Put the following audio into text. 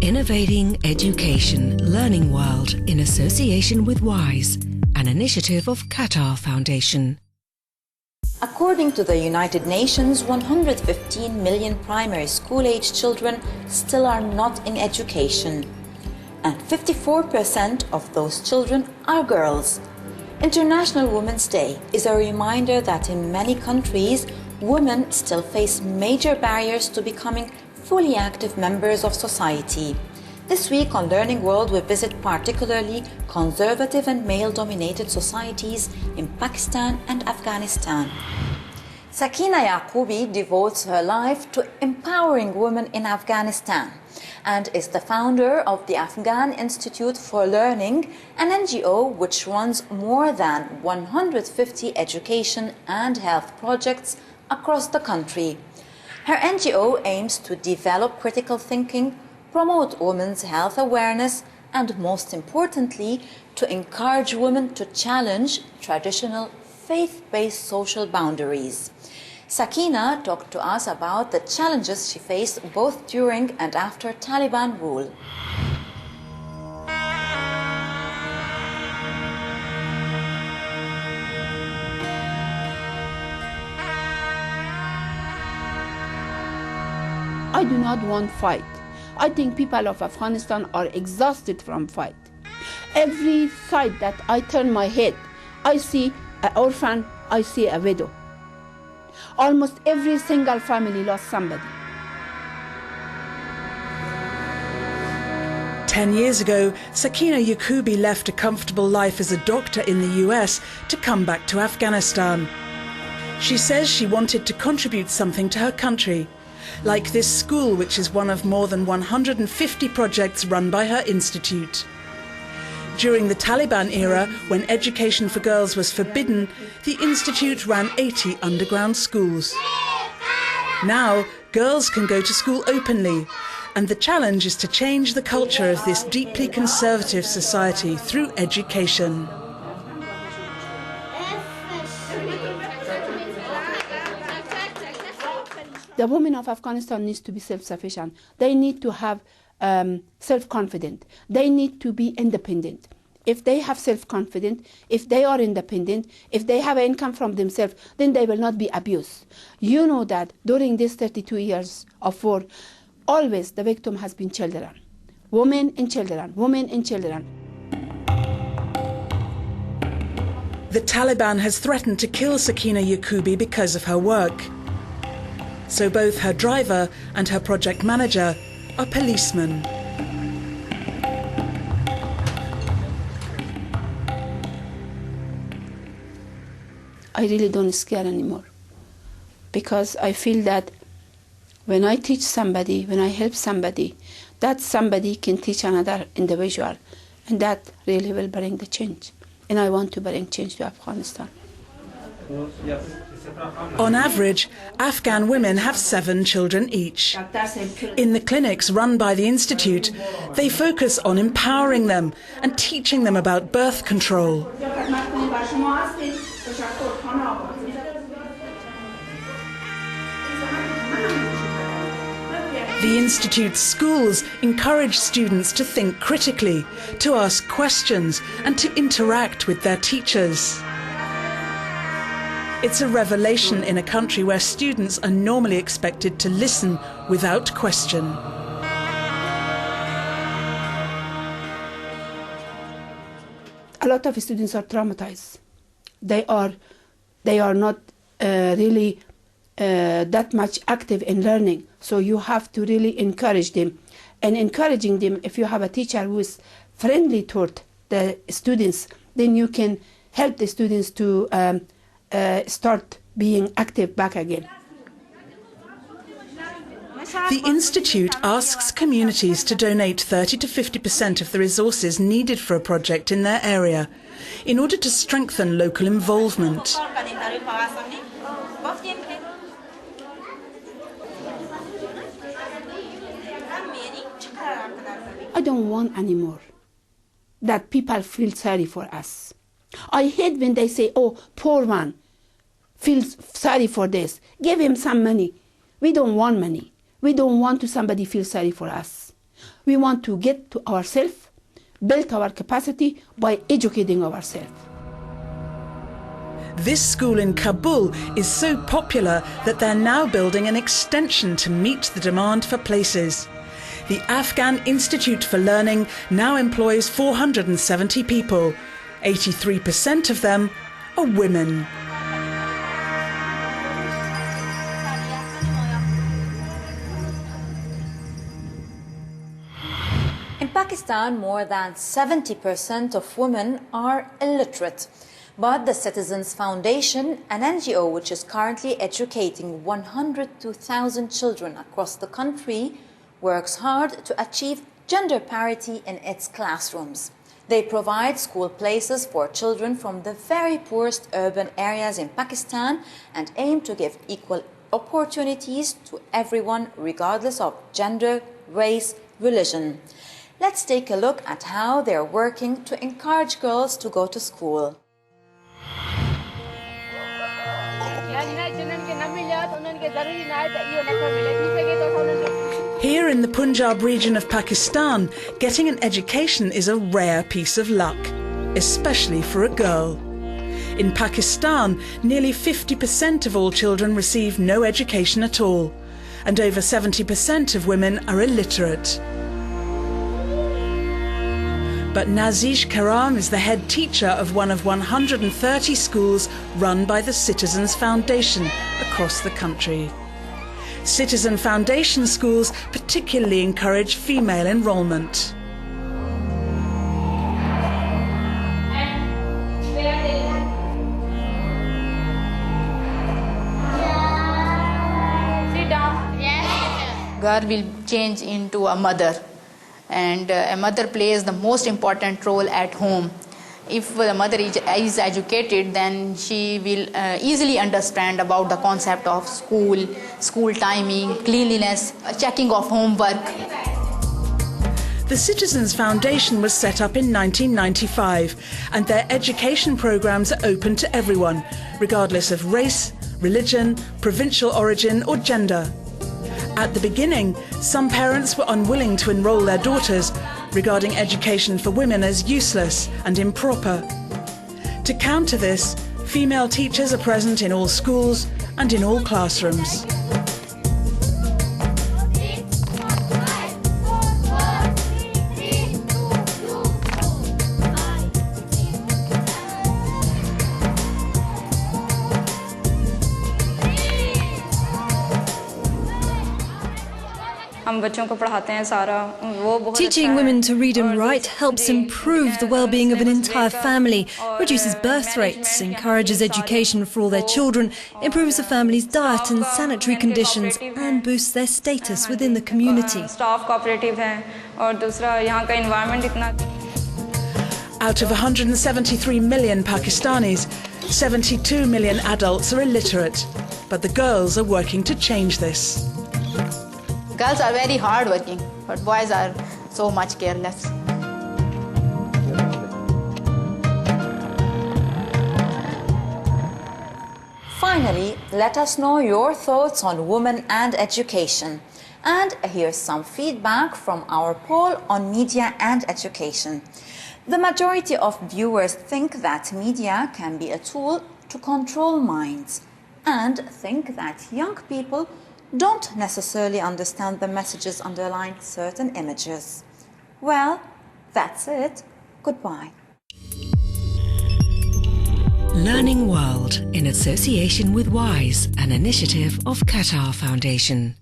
Innovating Education Learning World in association with WISE, an initiative of Qatar Foundation. According to the United Nations, 115 million primary school-age children still are not in education, and 54% of those children are girls. International Women's Day is a reminder that in many countries, women still face major barriers to becoming fully active members of society. This week on Learning World, we visit particularly conservative and male-dominated societies in Pakistan and Afghanistan. Sakeena Yakoobi devotes her life to empowering women in Afghanistan and is the founder of the Afghan Institute for Learning, an NGO which runs more than 150 education and health projects across the country. Her NGO aims to develop critical thinking, promote women's health awareness, and most importantly, to encourage women to challenge traditional faith-based social boundaries. Sakeena talked to us about the challenges she faced both during and after Taliban rule. I do not want fight. I think people of Afghanistan are exhausted from fight. Every side that I turn my head, I see an orphan, I see a widow. Almost every single family lost somebody. 10 years ago, Sakeena Yacoobi left a comfortable life as a doctor in the US to come back to Afghanistan. She says she wanted to contribute something to her country, like this school, which is one of more than 150 projects run by her institute. During the Taliban era, when education for girls was forbidden, the institute ran 80 underground schools. Now, girls can go to school openly, and the challenge is to change the culture of this deeply conservative society through education. The women of Afghanistan need to be self-sufficient. They need to have self-confidence. They need to be independent. If they have self-confidence, if they are independent, if they have income from themselves, then they will not be abused. You know that during these 32 years of war, always the victim has been children. Women and children, women and children. The Taliban has threatened to kill Sakeena Yacoobi because of her work. So both her driver and her project manager are policemen. I really don't scare anymore, because I feel that when I teach somebody, when I help somebody, that somebody can teach another individual, and that really will bring the change. And I want to bring change to Afghanistan. On average, Afghan women have 7 children each. In the clinics run by the Institute, they focus on empowering them and teaching them about birth control. The Institute's schools encourage students to think critically, to ask questions, and to interact with their teachers. It's a revelation in a country where students are normally expected to listen without question. A lot of students are traumatized. They are not really that much active in learning. So you have to really encourage them. And encouraging them, if you have a teacher who is friendly toward the students, then you can help the students to start being active back again. The Institute asks communities to donate 30 to 50% of the resources needed for a project in their area in order to strengthen local involvement. I don't want anymore that people feel sorry for us. I hate when they say, oh, poor one, feels sorry for this. Give him some money. We don't want money. We don't want to somebody feel sorry for us. We want to get to ourselves, build our capacity by educating ourselves. This school in Kabul is so popular that they're now building an extension to meet the demand for places. The Afghan Institute for Learning now employs 470 people. 83% of them are women. In Pakistan, more than 70% of women are illiterate. But the Citizens Foundation, an NGO which is currently educating 102,000 children across the country, works hard to achieve gender parity in its classrooms. They provide school places for children from the very poorest urban areas in Pakistan and aim to give equal opportunities to everyone regardless of gender, race, religion. Let's take a look at how they are working to encourage girls to go to school. Here in the Punjab region of Pakistan, getting an education is a rare piece of luck, especially for a girl. In Pakistan, nearly 50% of all children receive no education at all, and over 70% of women are illiterate. But Nazish Karam is the head teacher of one of 130 schools run by the Citizens Foundation across the country. Citizen Foundation schools particularly encourage female enrolment. Girl will change into a mother, and a mother plays the most important role at home. If the mother is educated, then she will easily understand about the concept of school timing, cleanliness, checking of homework. The Citizens Foundation was set up in 1995, and their education programs are open to everyone, regardless of race, religion, provincial origin or gender. At the beginning, some parents were unwilling to enrol their daughters, regarding education for women as useless and improper. To counter this, female teachers are present in all schools and in all classrooms. Teaching women to read and write helps improve the well-being of an entire family, reduces birth rates, encourages education for all their children, improves the family's diet and sanitary conditions, and boosts their status within the community. Out of 173 million Pakistanis, 72 million adults are illiterate, but the girls are working to change this. Girls are very hardworking, but boys are so much careless. Finally, let us know your thoughts on women and education. And here's some feedback from our poll on media and education. The majority of viewers think that media can be a tool to control minds, and think that young people don't necessarily understand the messages underlying certain images. Well, that's it. Goodbye. Learning World in association with WISE, an initiative of Qatar Foundation.